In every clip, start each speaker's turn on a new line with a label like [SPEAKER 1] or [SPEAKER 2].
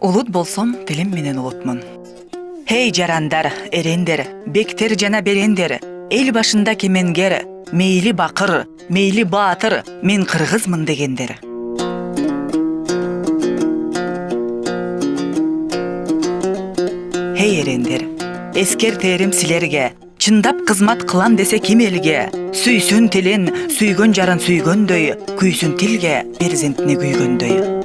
[SPEAKER 1] Улут болсом, тилим менен улутмун. Хей жарандар, эрендер, бектер жана берендер, эл башында кеменгер, мейли бакыр, мейли баатыр, мен кыргызмын дегендер. Хей эрендер, эскертерим силерге, чындап кызмат кылам десе ким элге, сүйсүн тилин, сүйгөн жарын сүйгөндөй, күйсүн тилге, перзентини күйгөндөй.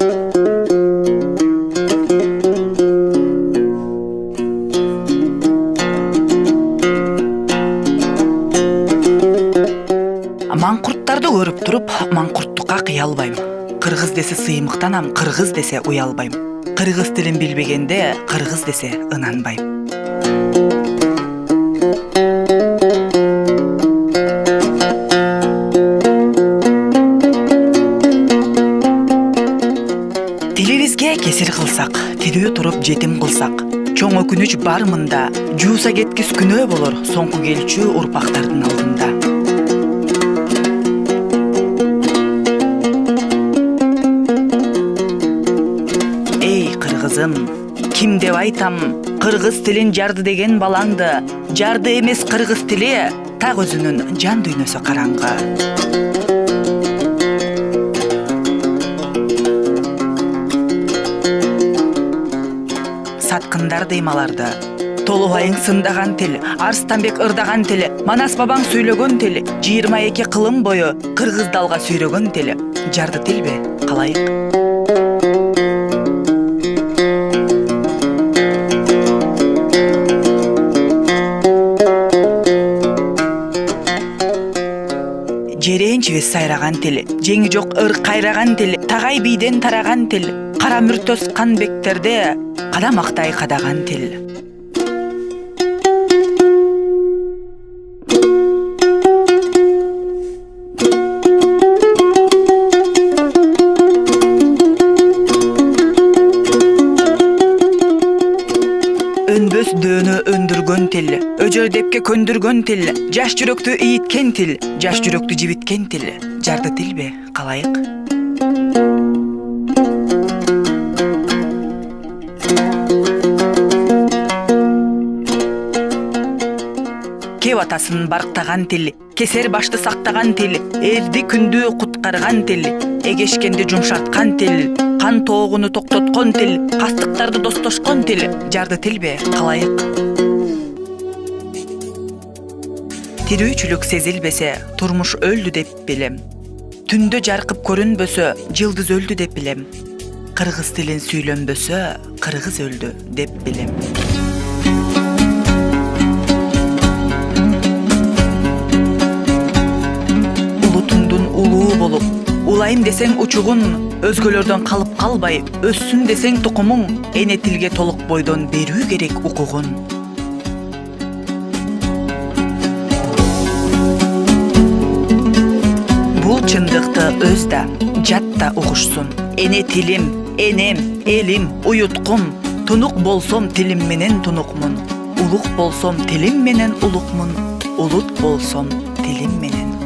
[SPEAKER 1] Маңкурттарды көрүп туруп, маңкурттукка кыя албайм. Кыргыз десе сыймыктанам, кыргыз десе уялбайм. Кыргыз тилин билбегенде, кыргыз десе ынанбайм. Тилибизге кесир кылсак, тирүү туруп жетим кылсак, чоң өкүнүч бар мында, жууса кеткис күнөө болор соңку келчү урпактардын алдында. Ким деп айтам, кыргыз тилин жарды деген балаңды, жарды эмес кыргыз тили, так өзүнүн жан дүйнөсү караңгы. Саткындар дейм аларды. Толубайың сындаган тил, Арстанбек ырдаган тил, Манас бабаң сүйлөгөн тил, 22 кылым бою кыргыз далга сүйрөгөн тил. Жарды тилбе, калайык? Жеренчибиз сайраган тил, жеңи жок ыр кайраган тил, тагай бийден тараган тил, кара мүртөс канбектерде кадамактай кадаган тил. Өнбөс дөөнө өндүргөн тил, өжөр депке көндүргөн тил, жаш жүрөктү ийиткен тил, жаш жүрөктү жибиткен тил. Жарды тилбе, калайык? Кеп атасын барктаган тил, кесер башты сактаган тил, элди күндү куткарган тил, эгешкенди жумшарткан тил, кан тоогуну токтоткон тил, кастыктарды достошкон тил. Жарды тилбе, калайык? Тирүүчүлүк сезилбесе, турмуш өлдү деп билем. Түндө жаркып көрүнбөсө, жылдыз өлдү деп билем. Кыргыз тилин сүйлөнбөсө, кыргыз өлдү деп билем. Улутуңдун улуу болуп, улайым десең учугун, өзгөлөрдөн калып калбай, өссүн десең тукумуң, эне тилге толук бойдон берүү керек укугун. Бул чындыкты өз да, жат да угушсун. Эне тилим, энем, элим, уюткум, тунук болсом тилим менен тунукмун. Улук болсом тилим менен улукмун, улут болсом тилим менен